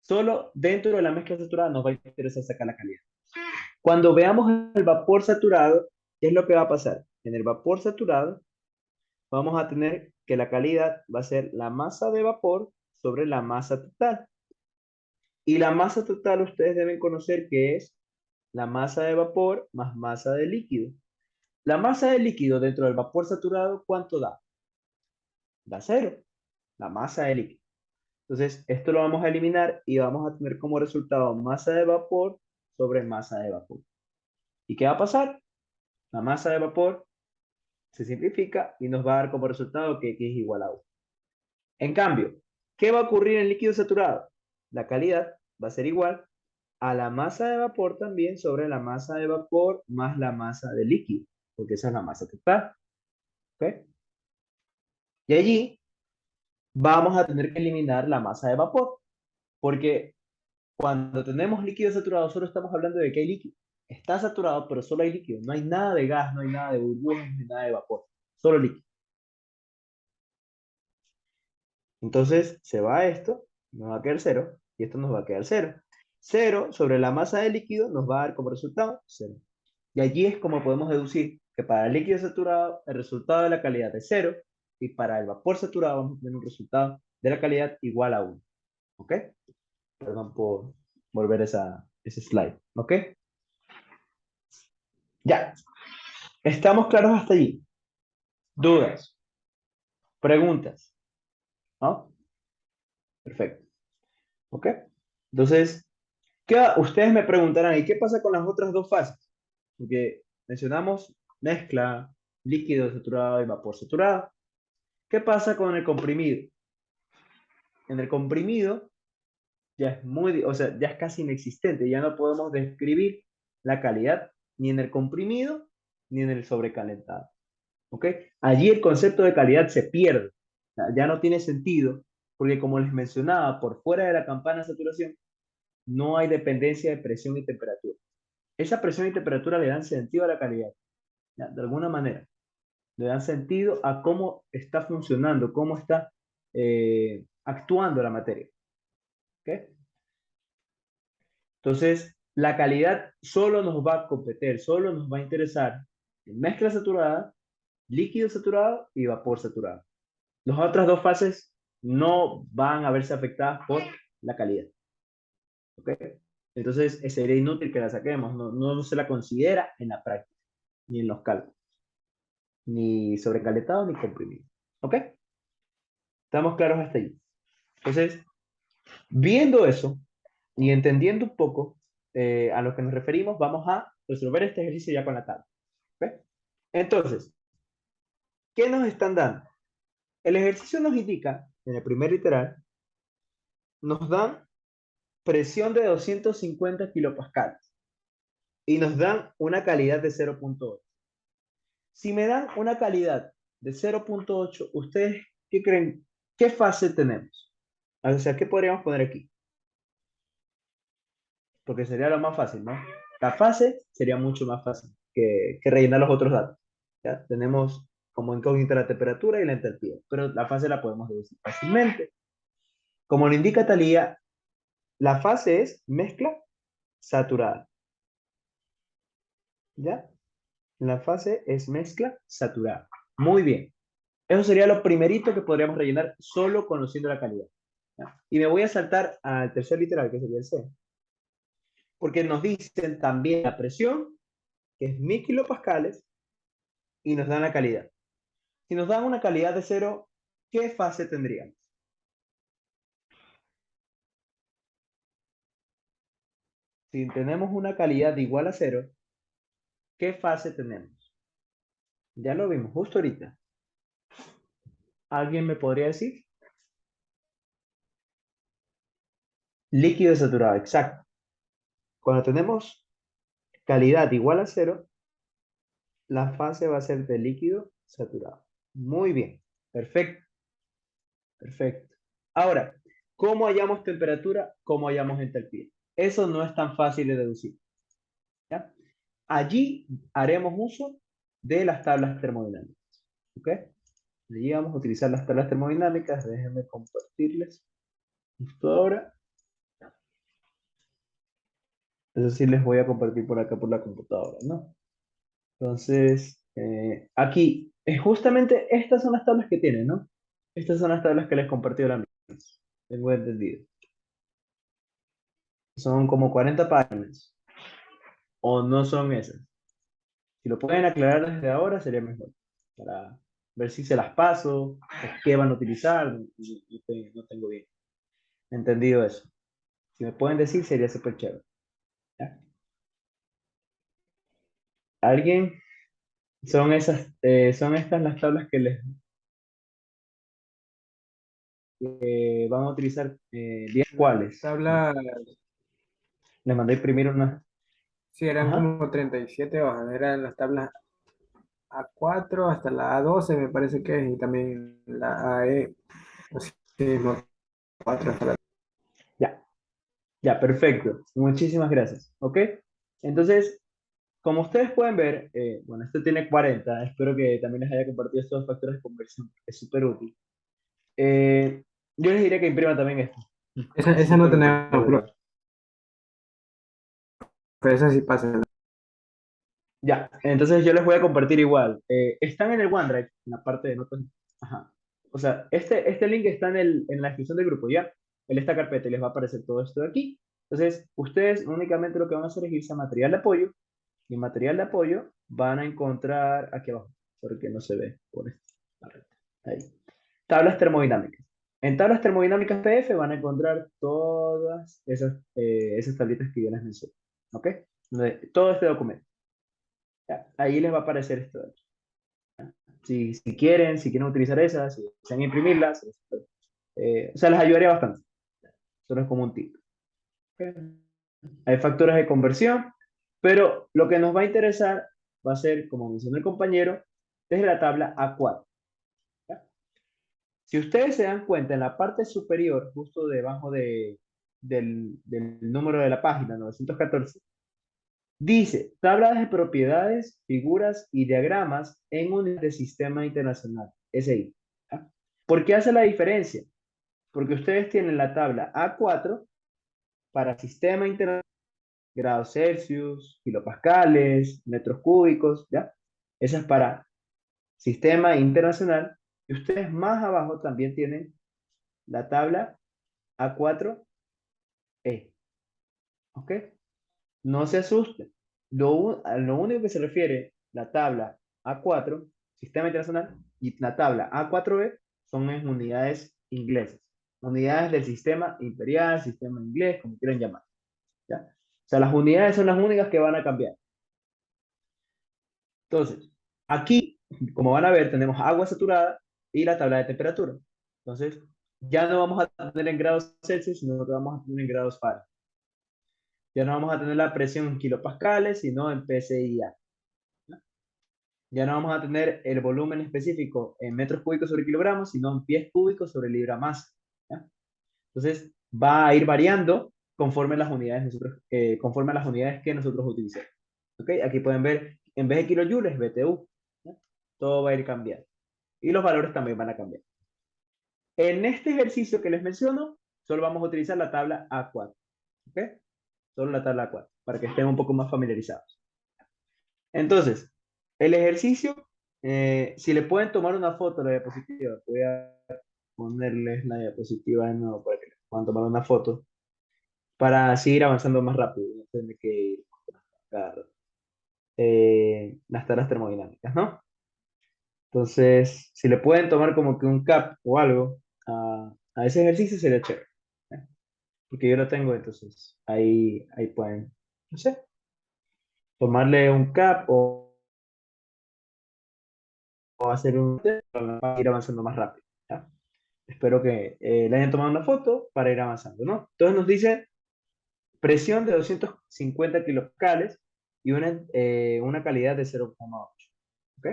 Solo dentro de la mezcla saturada nos va a interesar sacar la calidad. Cuando veamos el vapor saturado, ¿qué es lo que va a pasar? En el vapor saturado vamos a tener que la calidad va a ser la masa de vapor sobre la masa total. Y la masa total ustedes deben conocer que es la masa de vapor más masa de líquido. La masa de líquido dentro del vapor saturado, ¿cuánto da? Da cero, la masa de líquido. Entonces, esto lo vamos a eliminar y vamos a tener como resultado masa de vapor sobre masa de vapor. ¿Y qué va a pasar? La masa de vapor se simplifica y nos va a dar como resultado que X es igual a 1. En cambio, ¿qué va a ocurrir en líquido saturado? La calidad va a ser igual a la masa de vapor también sobre la masa de vapor más la masa de líquido, porque esa es la masa total. ¿Ok? Y allí vamos a tener que eliminar la masa de vapor, porque cuando tenemos líquido saturado solo estamos hablando de que hay líquido. Está saturado, pero solo hay líquido. No hay nada de gas, no hay nada de burbujas, ni nada de vapor. Solo líquido. Entonces se va esto, nos va a quedar cero, y esto nos va a quedar cero. Cero sobre la masa de líquido nos va a dar como resultado cero. Y allí es como podemos deducir que para el líquido saturado el resultado de la calidad es cero, y para el vapor saturado vamos a tener un resultado de la calidad igual a 1. ¿Ok? Perdón por volver ese slide. ¿Ok? Ya. ¿Estamos claros hasta allí? ¿Dudas? ¿Preguntas? ¿No? Perfecto. ¿Ok? Entonces, ustedes me preguntarán, ¿y qué pasa con las otras dos fases? Porque mencionamos mezcla, líquido saturado y vapor saturado. ¿Qué pasa con el comprimido? En el comprimido ya es o sea, ya es casi inexistente, ya no podemos describir la calidad ni en el comprimido ni en el sobrecalentado. ¿Ok? Allí el concepto de calidad se pierde, ya no tiene sentido, porque como les mencionaba, por fuera de la campana de saturación no hay dependencia de presión y temperatura. Esa presión y temperatura le dan sentido a la calidad, ¿ya? De alguna manera. Le dan sentido a cómo está funcionando, cómo está actuando la materia. ¿Ok? Entonces, la calidad solo nos va a competir, solo nos va a interesar en mezcla saturada, líquido saturado y vapor saturado. Las otras dos fases no van a verse afectadas por la calidad. ¿Ok? Entonces, sería inútil que la saquemos, no se la considera en la práctica, ni en los cálculos, ni sobrecalentado ni comprimido. ¿Ok? ¿Estamos claros hasta ahí? Entonces, viendo eso y entendiendo un poco a lo que nos referimos, vamos a resolver este ejercicio ya con la tabla. ¿Ok? Entonces, ¿qué nos están dando? El ejercicio nos indica, en el primer literal, nos dan presión de 250 kilopascales y nos dan una calidad de 0.8. Si me dan una calidad de 0.8, ¿ustedes qué creen? ¿Qué fase tenemos? O sea, ¿qué podríamos poner aquí? Porque sería lo más fácil, ¿no? La fase sería mucho más fácil que rellenar los otros datos. ¿Ya? Tenemos como incógnita la temperatura y la entalpía, pero la fase la podemos deducir fácilmente. Como lo indica Talía, la fase es mezcla saturada. ¿Ya? La fase es mezcla saturada. Muy bien. Eso sería lo primerito que podríamos rellenar solo conociendo la calidad. ¿Ya? Y me voy a saltar al tercer literal, que sería el C. Porque nos dicen también la presión, que es 1000 kilopascales, y nos dan la calidad. Si nos dan una calidad de cero, ¿qué fase tendríamos? Si tenemos una calidad de igual a cero, ¿qué fase tenemos? Ya lo vimos justo ahorita. ¿Alguien me podría decir? Líquido saturado, exacto. Cuando tenemos calidad igual a cero, la fase va a ser de líquido saturado. Muy bien, perfecto, perfecto. Ahora, ¿cómo hallamos temperatura? ¿Cómo hallamos entalpía? Eso no es tan fácil de deducir. ¿Ya? Allí haremos uso de las tablas termodinámicas. ¿Ok? Allí vamos a utilizar las tablas termodinámicas. Déjenme compartirles justo ahora. Eso sí les voy a compartir por acá por la computadora, ¿no? Entonces, aquí, justamente estas son las tablas que tienen, ¿no? Estas son las tablas que les compartí ahora mismo. Tengo entendido. Son como 40 páginas. O no son esas. Si lo pueden aclarar desde ahora, sería mejor. Para ver si se las paso, o qué van a utilizar. No tengo bien entendido eso. Si me pueden decir, sería súper chévere. ¿Ya? ¿Alguien? Son estas las tablas que les van a utilizar. Bien, Las ¿cuáles? tablas, Les mandé a imprimir una. sí, eran Ajá. como 37 hojas, eran las tablas A4 hasta la A12 me parece que es, y también la AE, así mismo, 4 hasta la... Ya, ya, perfecto. Muchísimas gracias. ¿Ok? Entonces, como ustedes pueden ver, bueno, este tiene 40. Espero que también les haya compartido estos dos factores de conversión. Es súper útil. Eh, yo les diría que impriman también esto. Es Esa no súper útil, de tenemos, verdad. pero esa sí pasa. Ya, entonces yo les voy a compartir igual. Están en el OneDrive, en la parte de notas. Ajá. O sea, este link está en la descripción del grupo, ¿ya? En esta carpeta y les va a aparecer todo esto de aquí. Entonces, ustedes únicamente lo que van a hacer es irse a material de apoyo. Y en material de apoyo van a encontrar aquí abajo, porque no se ve por esto. Ahí. Tablas termodinámicas. En tablas termodinámicas PDF van a encontrar todas esas tablitas que yo les mencioné. ¿Ok? Todo este documento. Ya, ahí les va a aparecer esto de aquí. Si quieren utilizar esas, si desean imprimirlas, o sea, les ayudaría bastante. Solo es como un tip. ¿Ok? Hay factores de conversión, pero lo que nos va a interesar va a ser, como mencionó el compañero, desde la tabla A4. ¿Ya? Si ustedes se dan cuenta, en la parte superior, justo debajo del número de la página, 914, dice, tabla de propiedades, figuras y diagramas en un de sistema internacional, SI. ¿Ya? ¿Por qué hace la diferencia? Porque ustedes tienen la tabla A4 para sistema internacional, grados Celsius, kilopascales, metros cúbicos, ¿ya? Esa es para sistema internacional. Y ustedes más abajo también tienen la tabla A4E, ¿ok? No se asusten. A lo único que se refiere la tabla A4, Sistema Internacional, y la tabla A4B son en unidades inglesas. Unidades del sistema imperial, sistema inglés, como quieran llamar. ¿Ya? O sea, las unidades son las únicas que van a cambiar. Entonces, aquí, como van a ver, tenemos agua saturada y la tabla de temperatura. Entonces, ya no vamos a tener en grados Celsius, sino que vamos a tener en grados Fahrenheit. Ya no vamos a tener la presión en kilopascales, sino en PSI. Ya no vamos a tener el volumen específico en metros cúbicos sobre kilogramos, sino en pies cúbicos sobre libra masa. ¿Ya? Entonces, va a ir variando conforme a las unidades que nosotros utilicemos. ¿Ok? Aquí pueden ver, en vez de kilojoules, BTU. ¿Ya? Todo va a ir cambiando. Y los valores también van a cambiar. En este ejercicio que les menciono, solo vamos a utilizar la tabla A4. ¿Ok? Solo la tabla A4, para que estén un poco más familiarizados. Entonces, el ejercicio, si le pueden tomar una foto a la diapositiva, voy a ponerles la diapositiva de nuevo para que puedan tomar una foto, para seguir avanzando más rápido, no tener que ir a buscar, las tablas termodinámicas, ¿no? Entonces, si le pueden tomar como que un cap o algo a ese ejercicio, sería chévere. ¿Eh? Porque yo lo tengo, entonces ahí pueden, no sé, tomarle un cap o hacer para ir avanzando más rápido. ¿Ya? Espero que le hayan tomado una foto para ir avanzando, ¿no? Entonces nos dice presión de 250 kilopascales y una calidad de 0,8. ¿Ok?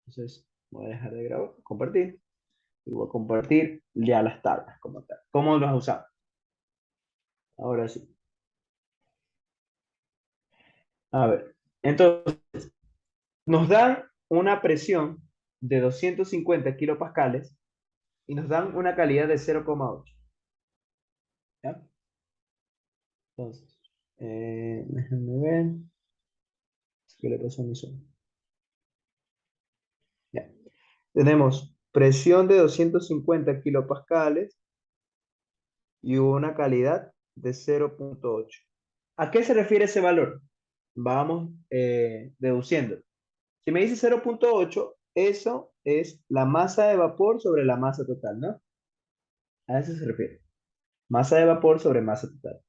Entonces voy a dejar de grabar, compartir, y voy a compartir ya las tablas como tal. ¿Cómo las usamos? Ahora sí. A ver, entonces nos dan una presión de 250 kilopascales y nos dan una calidad de 0,8. ¿Ya? Entonces, Déjenme ver. ¿Qué le pasó a mi Zoom? Ya. Tenemos presión de 250 kilopascales y una calidad de 0,8. ¿A qué se refiere ese valor? Vamos deduciendo. Si me dice 0,8, eso es la masa de vapor sobre la masa total, ¿no? A eso se refiere. Masa de vapor sobre masa total.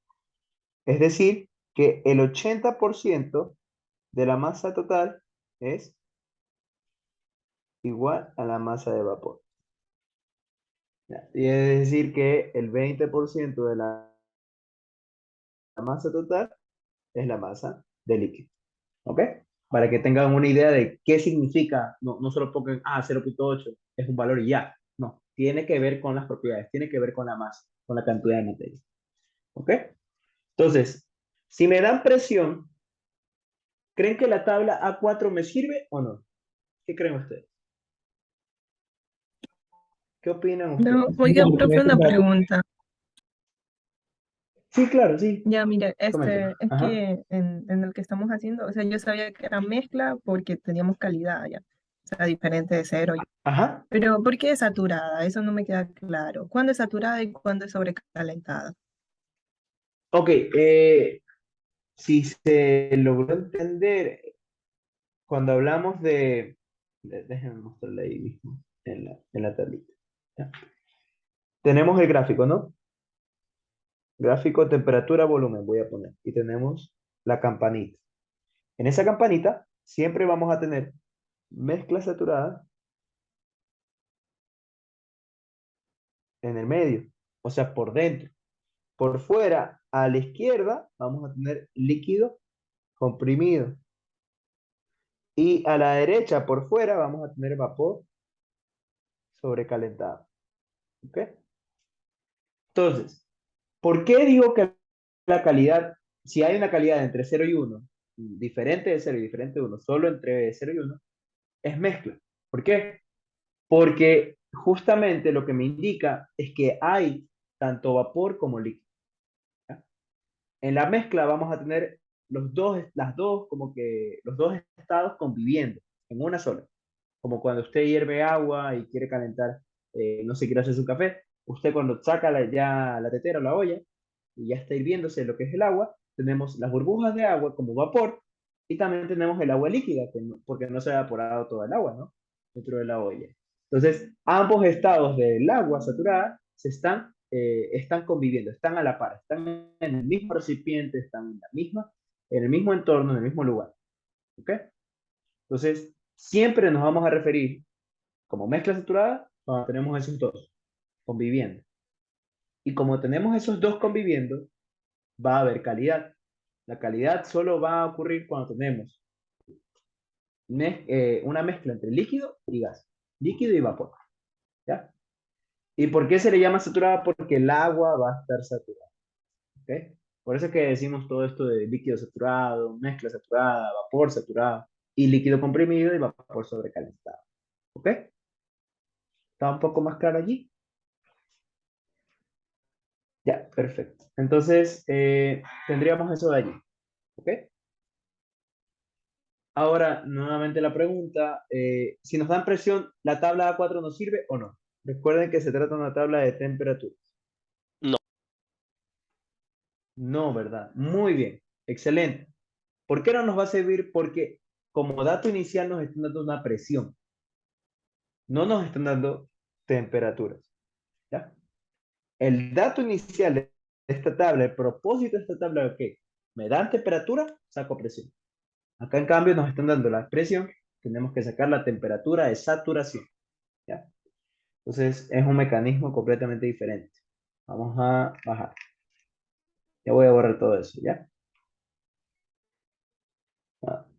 Es decir, que el 80% de la masa total es igual a la masa de vapor. ¿Ya? Y es decir, que el 20% de la masa total es la masa de líquido. ¿Ok? Para que tengan una idea de qué significa, no, no solo pongan, 0,8 es un valor y ya. No, tiene que ver con las propiedades, tiene que ver con la masa, con la cantidad de materia. ¿Ok? Entonces, si me dan presión, ¿creen que la tabla A4 me sirve o no? ¿Qué creen ustedes? ¿Qué opinan No, ustedes? oiga, profe, una pregunta. Sí, claro, sí. Ya, mire, Coméntame. es Ajá. que en el que estamos haciendo, o sea, yo sabía que era mezcla porque teníamos calidad ya, o sea, diferente de cero. Ajá. Pero, ¿por qué es saturada? Eso no me queda claro. ¿Cuándo es saturada y cuándo es sobrecalentada? Ok, si se logró entender, cuando hablamos déjenme mostrarle ahí mismo, en la tablita. ¿Ya? Tenemos el gráfico, ¿no? Gráfico temperatura, volumen, voy a poner. Y tenemos la campanita. En esa campanita siempre vamos a tener mezcla saturada en el medio, o sea, por dentro. Por fuera, a la izquierda, vamos a tener líquido comprimido. Y a la derecha, por fuera, vamos a tener vapor sobrecalentado. ¿Ok? Entonces, ¿por qué digo que la calidad, si hay una calidad entre 0 y 1, diferente de 0 y diferente de 1, solo entre 0 y 1, es mezcla? ¿Por qué? Porque justamente lo que me indica es que hay tanto vapor como líquido. ¿Ya? En la mezcla vamos a tener los dos estados conviviendo en una sola. Como cuando usted hierve agua y quiere calentar, no sé, quiere hacer su café, usted cuando saca ya la tetera o la olla y ya está hirviéndose lo que es el agua, tenemos las burbujas de agua como vapor y también tenemos el agua líquida, porque no se ha evaporado todo el agua, ¿no? Dentro de la olla. Entonces, ambos estados del agua saturada están conviviendo, están a la par, están en el mismo recipiente, están en el mismo entorno, en el mismo lugar. ¿Ok? Entonces, siempre nos vamos a referir como mezcla saturada cuando tenemos esos dos conviviendo. Y como tenemos esos dos conviviendo, va a haber calidad. La calidad solo va a ocurrir cuando tenemos una mezcla entre líquido y gas, líquido y vapor. ¿Ya? ¿Y por qué se le llama saturada? Porque el agua va a estar saturada. ¿Ok? Por eso es que decimos todo esto de líquido saturado, mezcla saturada, vapor saturado, y líquido comprimido y vapor sobrecalentado. ¿Ok? ¿Está un poco más claro allí? Ya, perfecto. Entonces, tendríamos eso de allí. ¿Ok? Ahora, nuevamente la pregunta, si nos dan presión, ¿la tabla A4 nos sirve o no? Recuerden que se trata de una tabla de temperatura. No. No, ¿verdad? Muy bien, excelente. ¿Por qué no nos va a servir? Porque como dato inicial nos están dando una presión, no nos están dando temperaturas. ¿Ya? El dato inicial de esta tabla, el propósito de esta tabla, ¿ok? Me dan temperatura, saco presión. Acá en cambio nos están dando la presión, tenemos que sacar la temperatura de saturación. ¿Ya? Entonces es un mecanismo completamente diferente. Vamos a bajar. Ya voy a borrar todo eso, ¿ya?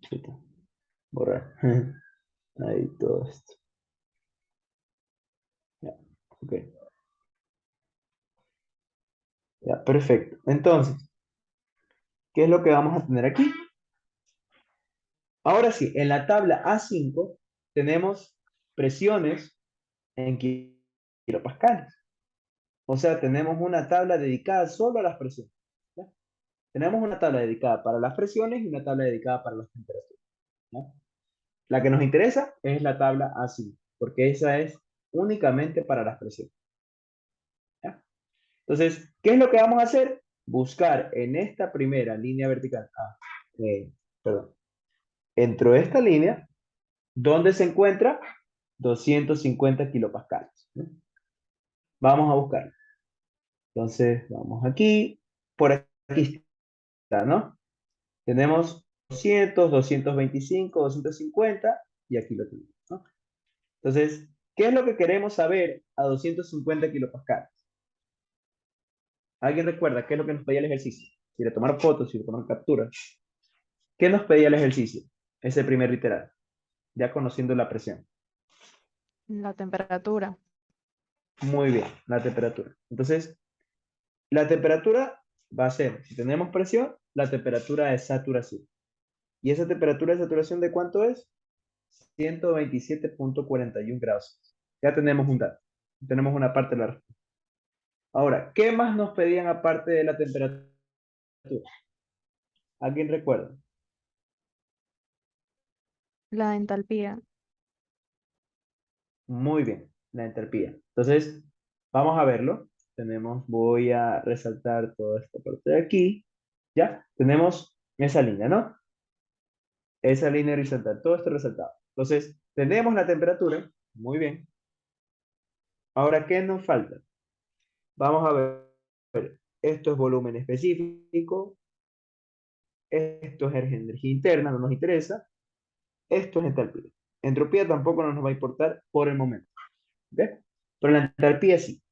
Chuta. Borrar. Ahí todo esto. Ya, ok. Ya, perfecto. Entonces, ¿qué es lo que vamos a tener aquí? Ahora sí, en la tabla A5 tenemos presiones en kilopascales. O sea, tenemos una tabla dedicada solo a las presiones. ¿Ya? tenemos una tabla dedicada para las presiones y una tabla dedicada para las temperaturas, ¿no? La que nos interesa es la tabla A5, porque esa es únicamente para las presiones, ¿ya? Entonces, ¿qué es lo que vamos a hacer? Buscar en esta primera línea vertical, perdón, dentro de esta línea, ¿dónde se encuentra 250 kilopascales, ¿no? Vamos a buscar. Entonces, vamos aquí, por aquí está, ¿no? Tenemos 200, 225, 250 y aquí lo tenemos, ¿no? Entonces, ¿qué es lo que queremos saber a 250 kilopascales? ¿Alguien recuerda qué es lo que nos pedía el ejercicio? Si le tomar fotos, si le tomar capturas. ¿Qué nos pedía el ejercicio? Ese primer literal, ya conociendo la presión. La temperatura. Muy bien, la temperatura. Entonces, la temperatura va a ser, si tenemos presión, la temperatura de saturación. ¿Y esa temperatura de saturación de cuánto es? 127.41 grados. Ya tenemos un dato. Tenemos una parte de la respuesta. Ahora, ¿qué más nos pedían aparte de la temperatura? ¿Alguien recuerda? La entalpía. Muy bien, la entropía. Entonces, vamos a verlo. Voy a resaltar toda esta parte de aquí. ¿Ya? Tenemos esa línea, ¿no? Esa línea horizontal, todo esto resaltado. Entonces, tenemos la temperatura. Muy bien. Ahora, ¿qué nos falta? Vamos a ver. Esto es volumen específico. Esto es energía interna, no nos interesa. Esto es entalpía. Entropía tampoco nos va a importar por el momento. ¿Ves? Pero la entalpía sí.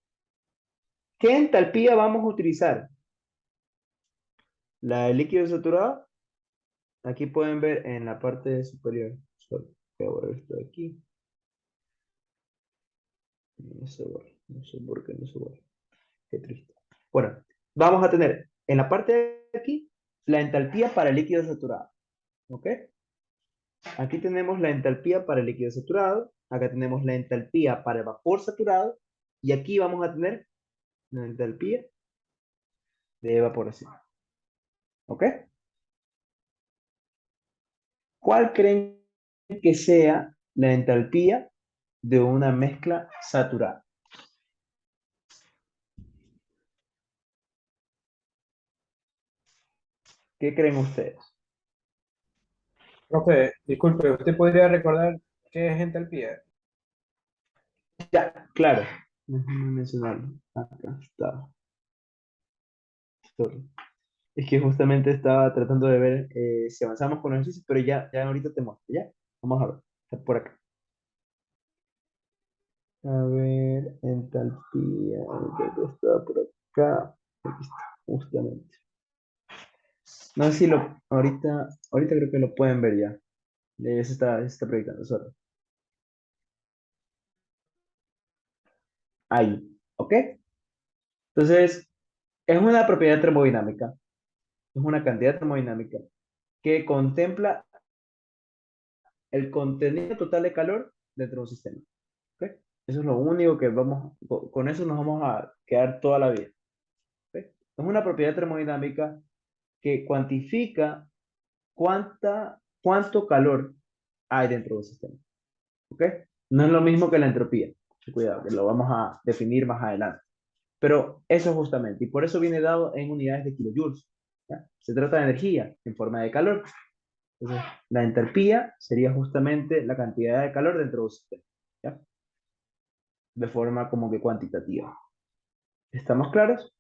¿Qué entalpía vamos a utilizar? La de líquido saturado, aquí pueden ver en la parte superior. Voy a borrar esto de aquí. No se borra, no sé por qué no se borra. Qué triste. Bueno, vamos a tener en la parte de aquí la entalpía para el líquido saturado. ¿Ok? Aquí tenemos la entalpía para el líquido saturado. Acá tenemos la entalpía para el vapor saturado. Y aquí vamos a tener la entalpía de evaporación. ¿Ok? ¿Cuál creen que sea la entalpía de una mezcla saturada? ¿Qué creen ustedes? Profe, disculpe, ¿usted podría recordar qué es entalpía? Ya, claro. Déjenme mencionarlo. Acá está. Sorry. Es que justamente estaba tratando de ver si avanzamos con los ejercicios, pero ya ahorita te muestro, ¿ya? Vamos a ver. Está por acá. A ver, entalpía. Está por acá. Aquí está, justamente. No sé si ahorita creo que lo pueden ver ya. Se está proyectando, sorry. Ahí, ¿ok? Entonces, es una propiedad termodinámica, es una cantidad termodinámica que contempla el contenido total de calor dentro de un sistema. ¿Ok? Eso es lo único que con eso nos vamos a quedar toda la vida. ¿Ok? Es una propiedad termodinámica que cuantifica cuánto calor hay dentro de un sistema. ¿Ok? No es lo mismo que la entropía. Cuidado, que lo vamos a definir más adelante. Pero eso justamente, y por eso viene dado en unidades de kilojoules. ¿Ya? Se trata de energía en forma de calor. Entonces, la entalpía sería justamente la cantidad de calor dentro de un sistema, ¿ya? De forma como que cuantitativa. ¿Estamos claros?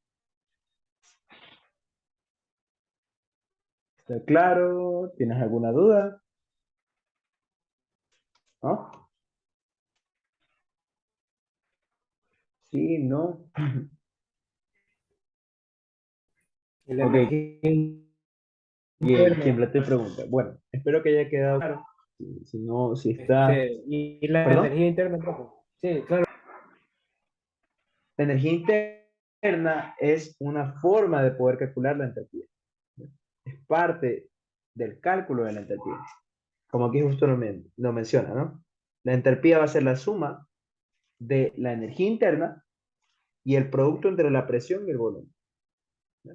¿Está claro? ¿Tienes alguna duda? ¿No? Sí, no. Y la Ok, energía ¿quién interna, plantea pregunta? Bueno, espero que haya quedado claro. Si no, si está... y la ¿Perdón? energía interna, profe. Sí, claro. La energía interna es una forma de poder calcular la entalpía. Es parte del cálculo de la entalpía. Como aquí justo lo menciona, ¿no? La entalpía va a ser la suma de la energía interna y el producto entre la presión y el volumen, ¿no?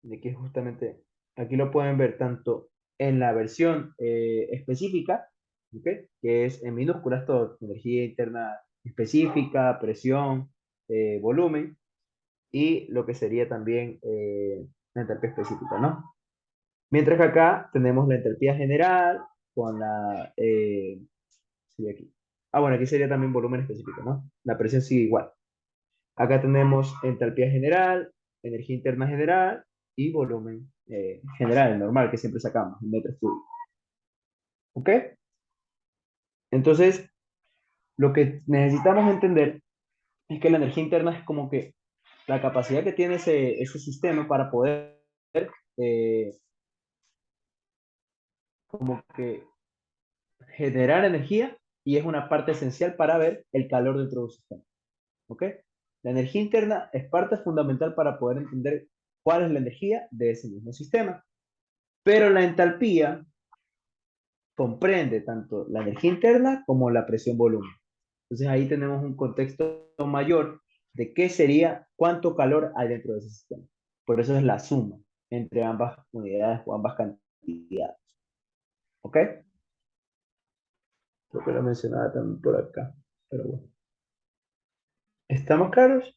de que justamente aquí lo pueden ver tanto en la versión específica, ¿ok? Que es en minúsculas todo, energía interna específica, presión, volumen, y lo que sería también la entalpía específica, ¿no? Mientras que acá tenemos la entalpía general con la... sí, aquí. Ah, bueno, aquí sería también volumen específico, ¿no? La presión sigue igual. Acá tenemos entalpía general, energía interna general y volumen general, el normal que siempre sacamos en metros cúbicos. ¿Ok? Entonces, lo que necesitamos entender es que la energía interna es como que la capacidad que tiene ese sistema para poder eh, como que generar energía y es una parte esencial para ver el calor dentro de un sistema. ¿Ok? La energía interna es parte fundamental para poder entender cuál es la energía de ese mismo sistema. Pero la entalpía comprende tanto la energía interna como la presión volumen. Entonces ahí tenemos un contexto mayor de qué sería, cuánto calor hay dentro de ese sistema. Por eso es la suma entre ambas unidades o ambas cantidades. ¿Ok? Creo que lo mencionaba también por acá. Pero bueno. ¿Estamos claros?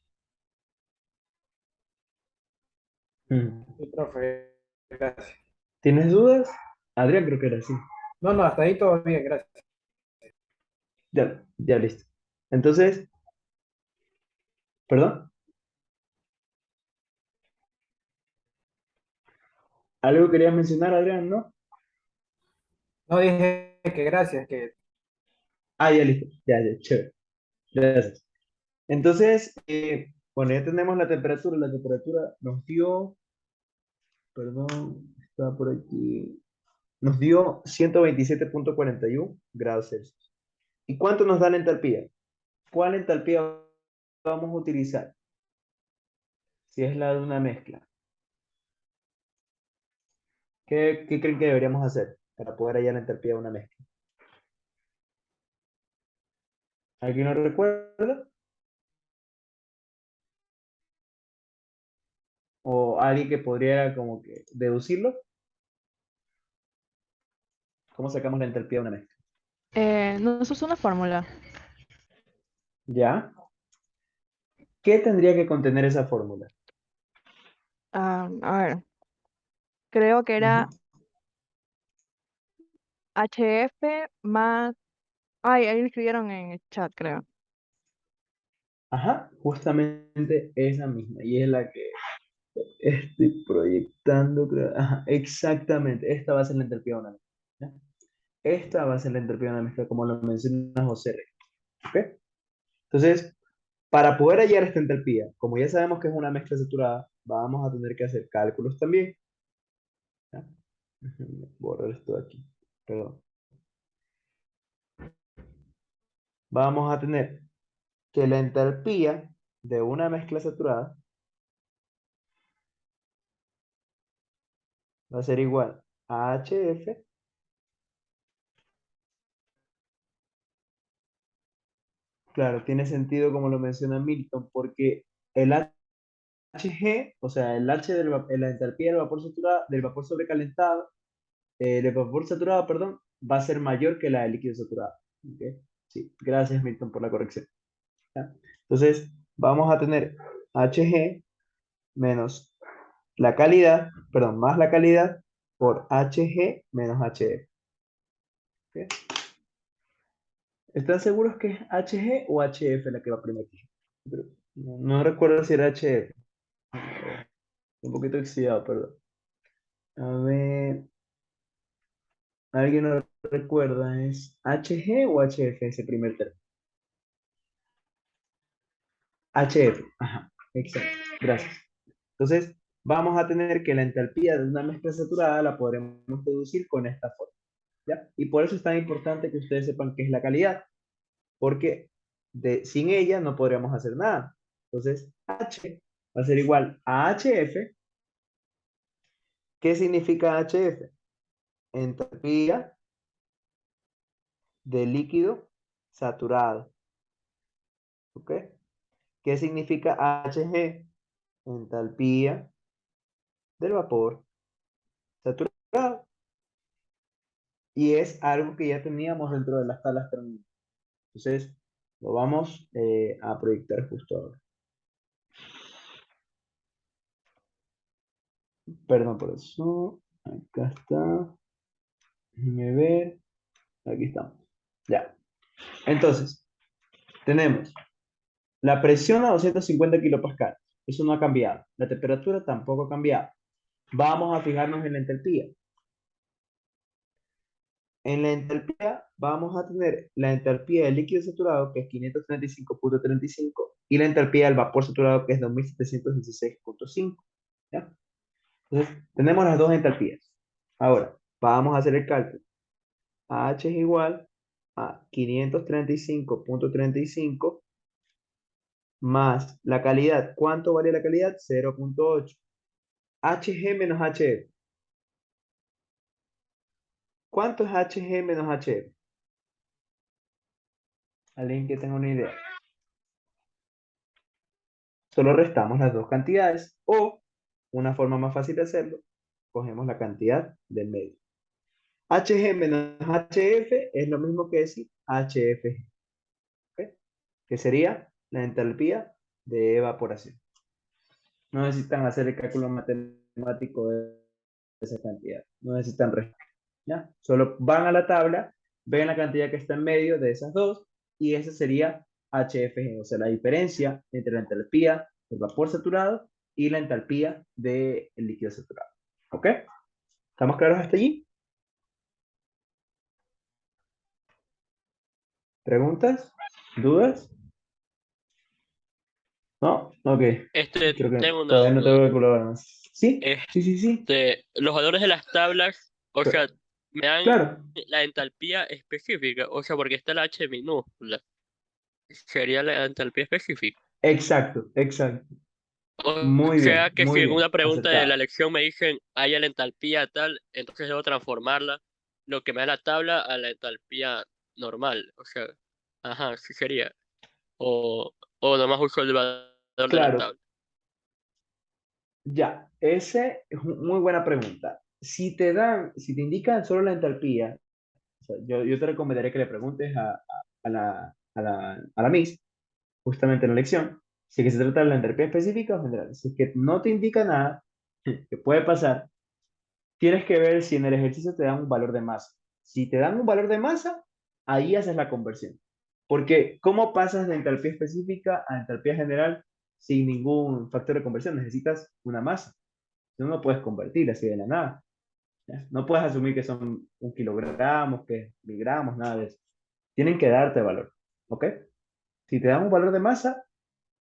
Mm. Sí, profe, gracias. ¿Tienes dudas? Adrián creo que era así. No, no, hasta ahí todo bien, gracias. Ya, ya listo. Entonces, perdón, algo querías mencionar, Adrián, ¿no? No dije que gracias, que Ah, ya listo. Ya, ya, chévere. Gracias. Entonces, bueno, ya tenemos la temperatura. La temperatura nos dio, perdón, está por aquí, nos dio 127,41 grados Celsius. ¿Y cuánto nos da la entalpía? ¿Cuál entalpía vamos a utilizar? Si es la de una mezcla. ¿Qué creen que deberíamos hacer para poder hallar la entalpía de una mezcla? ¿Alguien lo recuerda? ¿O alguien que podría como que deducirlo? ¿Cómo sacamos la entalpía de una mezcla? No se usa una fórmula. ¿Ya? ¿Qué tendría que contener esa fórmula? A ver, creo que Ujú. era HF más... Ay, ahí lo escribieron en el chat, creo. Ajá, justamente esa misma. Y es la que estoy proyectando, creo. Ajá, exactamente. Esta va a ser la entropía de una mezcla. ¿Ya? Esta va a ser la entropía de una mezcla, como lo menciona José Rey. ¿Ok? Entonces, para poder hallar esta entropía, como ya sabemos que es una mezcla saturada, vamos a tener que hacer cálculos también. ¿Ya? Déjenme borrar esto de aquí. Perdón. Vamos a tener que la entalpía de una mezcla saturada va a ser igual a HF. Claro, tiene sentido como lo menciona Milton, porque el Hg, o sea, el H la entalpía del vapor saturado, del vapor sobrecalentado, del vapor saturado, perdón, va a ser mayor que la del líquido saturado. ¿Ok? Sí, gracias Milton por la corrección. ¿Ya? Entonces, vamos a tener Hg menos la calidad, perdón, más la calidad por Hg menos Hf. ¿Ok? ¿Están seguros que es Hg o Hf la que va primero aquí? Pero no recuerdo si era Hf. Un poquito oxidado, perdón. A ver, ¿alguien lo recuerda? ¿Es Hg o Hf ese primer término? Hf, ajá, exacto, gracias. Entonces, vamos a tener que la entalpía de una mezcla saturada la podremos deducir con esta forma, ¿ya? Y por eso es tan importante que ustedes sepan qué es la calidad, porque sin ella no podríamos hacer nada. Entonces, H va a ser igual a HF. ¿Qué significa HF? Entalpía de líquido saturado. ¿Ok? ¿Qué significa Hg? Entalpía del vapor saturado. Y es algo que ya teníamos dentro de las tablas termodinámicas. Entonces, lo vamos a proyectar justo ahora. Perdón por eso. Acá está. Déjenme ver. Aquí estamos. Ya. Entonces, tenemos la presión a 250 kilopascales. Eso no ha cambiado. La temperatura tampoco ha cambiado. Vamos a fijarnos en la entalpía. En la entalpía vamos a tener la entalpía del líquido saturado, que es 535.35, y la entalpía del vapor saturado, que es 2716.5. ¿Ya? Entonces, tenemos las dos entalpías. Ahora, vamos a hacer el cálculo. H es igual a 535.35 más la calidad. ¿Cuánto vale la calidad? 0.8. HG menos HF. ¿Cuánto es HG menos HF? Alguien que tenga una idea. Solo restamos las dos cantidades, o una forma más fácil de hacerlo, cogemos la cantidad del medio. HG menos HF es lo mismo que decir HFG, ¿ok? Que sería la entalpía de evaporación. No necesitan hacer el cálculo matemático de esa cantidad, no necesitan restar, ¿ya? Solo van a la tabla, ven la cantidad que está en medio de esas dos, y esa sería HFG, o sea, la diferencia entre la entalpía del vapor saturado y la entalpía del líquido saturado. ¿Ok? ¿Estamos claros hasta allí? ¿Preguntas? ¿Dudas? ¿No? Ok. Creo que Tengo una todavía no duda. tengo calculadora más. ¿Sí? Sí, sí, sí. Los valores de las tablas, o sea, me dan Claro. la entalpía específica, o sea, porque está la H minúscula. Sería la entalpía específica. Exacto, exacto. O sea que si Muy en una bien. pregunta de la Acertado. lección me dicen hay la entalpía tal, entonces debo transformarla, lo que me da la tabla, a la entalpía normal. O sea, ajá, sí sería. O nomás uso el valor de la Claro. tabla. Ya, ese es muy buena pregunta. Si te indican solo la entalpía, o sea, yo te recomendaría que le preguntes a la Miss, justamente en la lección, si es que se trata de la entalpía específica o general. Si es que no te indica nada, que puede pasar, tienes que ver si en el ejercicio te dan un valor de masa. Si te dan un valor de masa, ahí haces la conversión. Porque, ¿cómo pasas de entalpía específica a entalpía general sin ningún factor de conversión? Necesitas una masa. No puedes convertir así de la nada. ¿Ya? No puedes asumir que son 1 kilogramo, que miligramos, nada de eso. Tienen que darte valor. ¿Ok? Si te dan un valor de masa,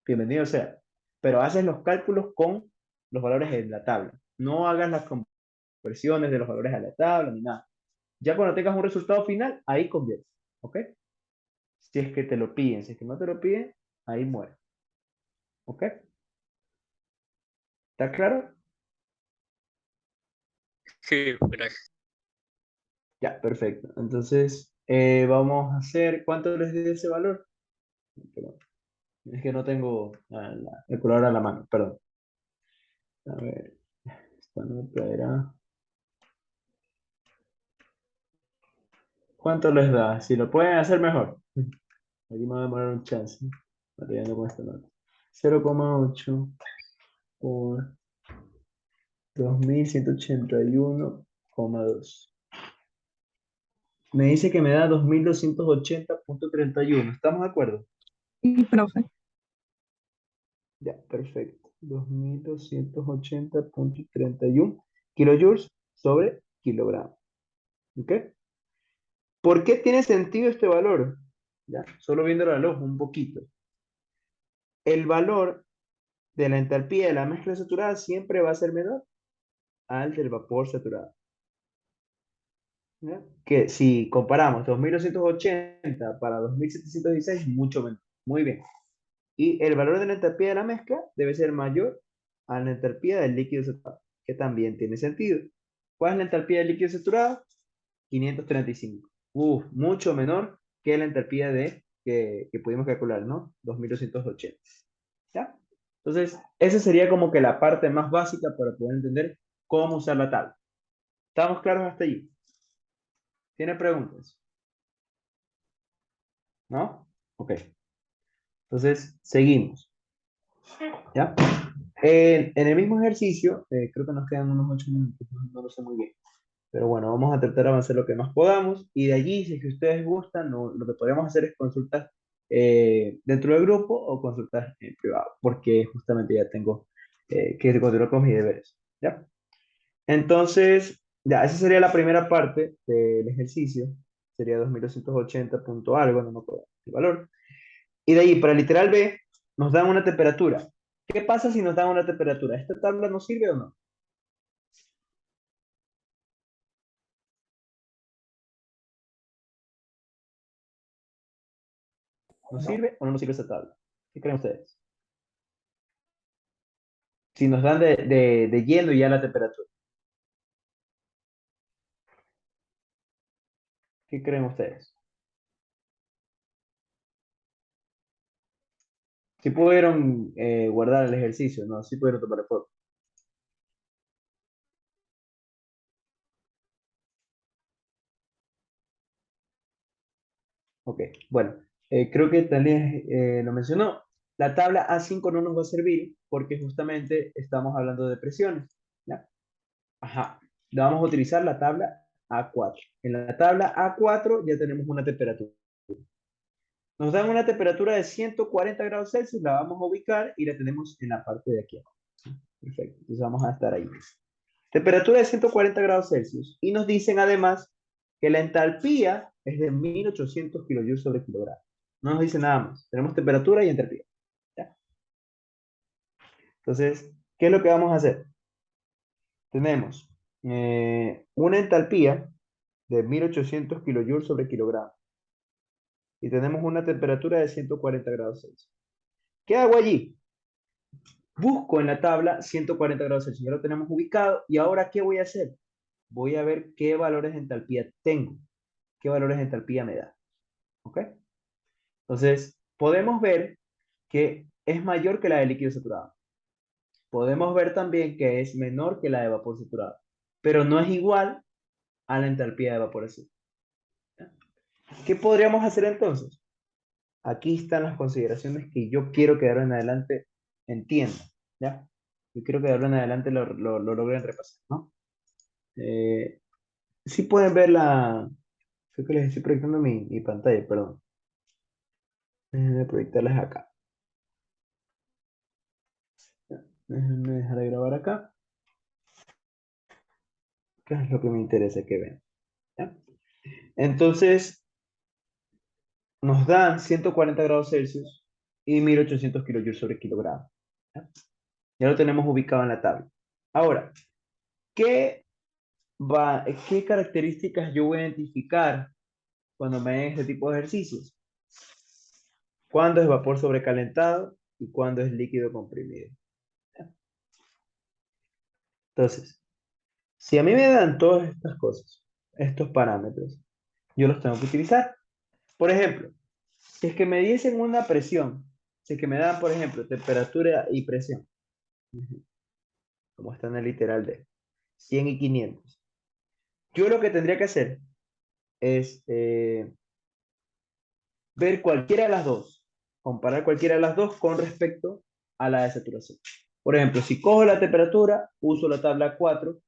bienvenido sea. Pero haces los cálculos con los valores en la tabla. No hagas las conversiones de los valores a la tabla ni nada. Ya cuando tengas un resultado final, ahí conviertes. ¿Ok? Si es que te lo piden. Si es que no te lo piden, ahí muere. ¿Ok? ¿Está claro? Sí, gracias. Ya, perfecto. Entonces, vamos a hacer, ¿cuánto les di ese valor? Perdón. Es que no tengo la calculadora a la mano, perdón. A ver, esta nota era... ¿Cuánto les da? Si lo pueden hacer mejor. Aquí me va a demorar un chance. Batallando con esta nota. 0,8 por 2181,2. Me dice que me da 2280.31. ¿Estamos de acuerdo? Y profe, Ya, perfecto. 2280.31 kilojoules sobre kilogramo. ¿Ok? ¿Por qué tiene sentido este valor? Ya, solo viendo el reloj un poquito. El valor de la entalpía de la mezcla saturada siempre va a ser menor al del vapor saturado. ¿Ya? Que si comparamos 2280 para 2716, mucho menos. Muy bien. Y el valor de la entalpía de la mezcla debe ser mayor a la entalpía del líquido saturado, que también tiene sentido. ¿Cuál es la entalpía del líquido saturado? 535. Mucho menor que la entalpía que pudimos calcular, ¿no? 2280. ¿Ya? Entonces, esa sería como que la parte más básica para poder entender cómo usar la tabla. ¿Estamos claros hasta allí? ¿Tiene preguntas? ¿No? Ok. Entonces, seguimos. ¿Ya? En el mismo ejercicio, creo que nos quedan unos 8 minutos, no lo sé muy bien. Pero bueno, vamos a tratar de avanzar lo que más podamos. Y de allí, si es que ustedes gustan, lo que podríamos hacer es consultas dentro del grupo o consultas en privado, porque justamente ya tengo que continuar con mis deberes. ¿Ya? Entonces, ya, esa sería la primera parte del ejercicio. Sería 2280 punto algo, no me acuerdo el valor. Y de ahí, para el literal B, nos dan una temperatura. ¿Qué pasa si nos dan una temperatura? ¿Esta tabla nos sirve o no? ¿Nos No. sirve o no nos sirve esta tabla? ¿Qué creen ustedes? Si nos dan de lleno ya la temperatura. ¿Qué creen ustedes? Si pudieron guardar el ejercicio, ¿no? Si pudieron tomar foto. Ok, bueno, creo que también lo mencionó. La tabla A5 no nos va a servir porque justamente estamos hablando de presiones. ¿Ya? Ajá, vamos a utilizar la tabla A4. En la tabla A4 ya tenemos una temperatura. Nos dan una temperatura de 140 grados Celsius, la vamos a ubicar y la tenemos en la parte de aquí abajo. Perfecto, entonces vamos a estar ahí. Temperatura de 140 grados Celsius. Y nos dicen además que la entalpía es de 1800 kilojoules sobre kilogramo. No nos dice nada más. Tenemos temperatura y entalpía. ¿Ya? Entonces, ¿qué es lo que vamos a hacer? Tenemos una entalpía de 1800 kilojoules sobre kilogramo. Y tenemos una temperatura de 140 grados Celsius. ¿Qué hago allí? Busco en la tabla 140 grados Celsius. Ya lo tenemos ubicado. ¿Y ahora qué voy a hacer? Voy a ver qué valores de entalpía tengo. ¿Qué valores de entalpía me da? ¿Ok? Entonces, podemos ver que es mayor que la de líquido saturado. Podemos ver también que es menor que la de vapor saturado, pero no es igual a la entalpía de evaporación. ¿Ya? ¿Qué podríamos hacer entonces? Aquí están las consideraciones que yo quiero que de ahora en adelante entiendan. ¿Ya? Yo quiero que de ahora en adelante lo logren repasar, ¿no? Sí pueden ver la... Creo que les estoy proyectando mi pantalla, perdón. Déjenme proyectarles acá. Déjenme dejar de grabar acá. ¿Qué es lo que me interesa que vean? ¿Ya? Entonces, nos dan 140 grados Celsius y 1800 kilojoules sobre kilogramo. ¿Ya? Ya lo tenemos ubicado en la tabla. Ahora, ¿qué, qué características yo voy a identificar cuando me den este tipo de ejercicios? ¿Cuándo es vapor sobrecalentado y cuándo es líquido comprimido? ¿Ya? Entonces, si a mí me dan todas estas cosas, estos parámetros, yo los tengo que utilizar. Por ejemplo, si es que me diesen una presión, si es que me dan, por ejemplo, temperatura y presión, como está en el literal de 100 y 500, yo lo que tendría que hacer es ver cualquiera de las dos, comparar cualquiera de las dos con respecto a la de saturación. Por ejemplo, si cojo la temperatura, uso la tabla 4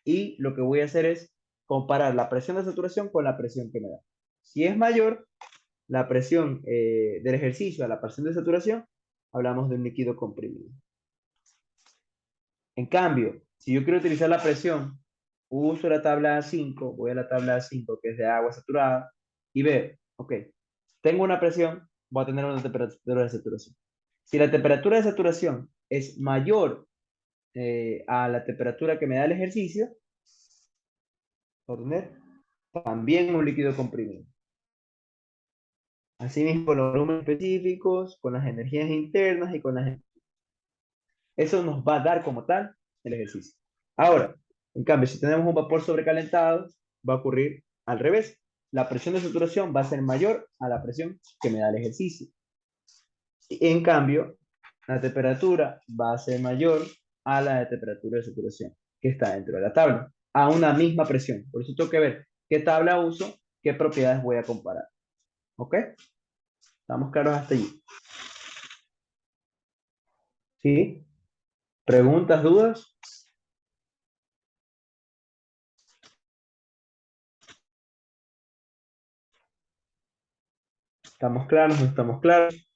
y lo que voy a hacer es comparar la presión de saturación con la presión que me da. Si es mayor la presión del ejercicio a la presión de saturación, hablamos de un líquido comprimido. En cambio, si yo quiero utilizar la presión, uso la tabla A5, voy a la tabla A5 que es de agua saturada y veo, ok, tengo una presión, voy a tener una temperatura de saturación. Si la temperatura de saturación es mayor a la temperatura que me da el ejercicio, voy a tener también un líquido comprimido. Asimismo, con los volúmenes específicos, con las energías internas y con las... Eso nos va a dar como tal el ejercicio. Ahora, en cambio, si tenemos un vapor sobrecalentado, va a ocurrir al revés. La presión de saturación va a ser mayor a la presión que me da el ejercicio. En cambio, la temperatura va a ser mayor a la de temperatura de saturación. que está dentro de la tabla, a una misma presión. Por eso tengo que ver qué tabla uso, qué propiedades voy a comparar. ¿Ok? ¿Estamos claros hasta allí? ¿Sí? ¿Preguntas, dudas? ¿Estamos claros? ¿No estamos claros?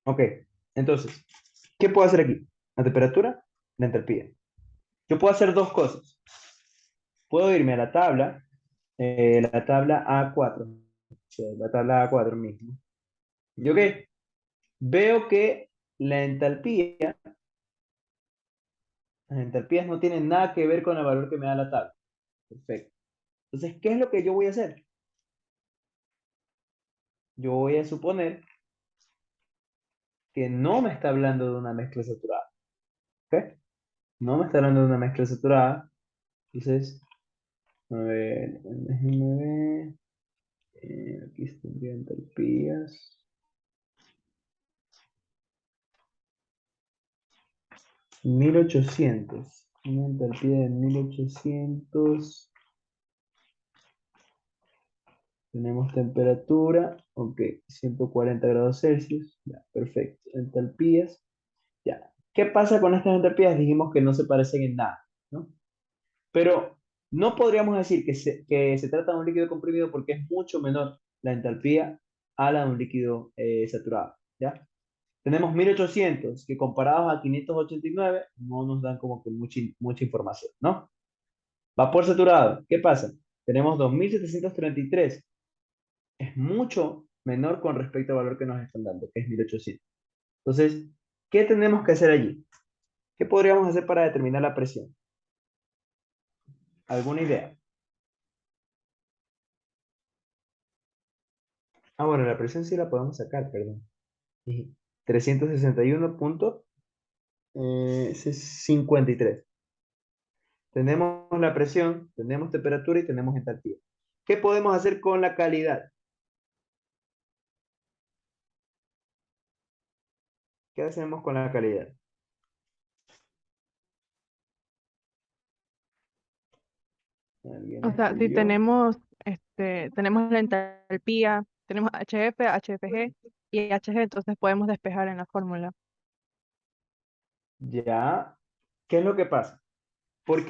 Ok, entonces, ¿qué puedo hacer aquí? La temperatura, la entropía. Yo puedo hacer dos cosas. Puedo irme a la tabla A4, o sea, la tabla A4 mismo. ¿Yo qué? Veo que la entalpía, las entalpías no tienen nada que ver con el valor que me da la tabla. Perfecto. Entonces, ¿qué es lo que yo voy a hacer? Yo voy a suponer que no me está hablando de una mezcla saturada. ¿Ok? No me está hablando de una mezcla saturada. Entonces, a ver, déjenme ver. Aquí están bien entalpías. 1800. Una entalpía de 1800. Tenemos temperatura. Ok, 140 grados Celsius. Ya, perfecto. Entalpías. Ya. ¿Qué pasa con estas entalpías? Dijimos que no se parecen en nada, ¿no? Pero no podríamos decir que se trata de un líquido comprimido porque es mucho menor la entalpía a la de un líquido saturado, ¿ya? Tenemos 1800 que comparados a 589 no nos dan como que mucha información, ¿no? Vapor saturado, ¿qué pasa? Tenemos 2733, es mucho menor con respecto al valor que nos están dando, que es 1800. Entonces, ¿qué tenemos que hacer allí? ¿Qué podríamos hacer para determinar la presión? ¿Alguna idea? Ah, bueno, la presión sí la podemos sacar, perdón. 361.53. Tenemos la presión, tenemos temperatura y tenemos entalpía. ¿Qué podemos hacer con la calidad? ¿Qué hacemos con la calidad? ¿Alguien O sea, si escribió? tenemos la entalpía, tenemos HF, HFG y HG, entonces podemos despejar en la fórmula. Ya. ¿Qué es lo que pasa?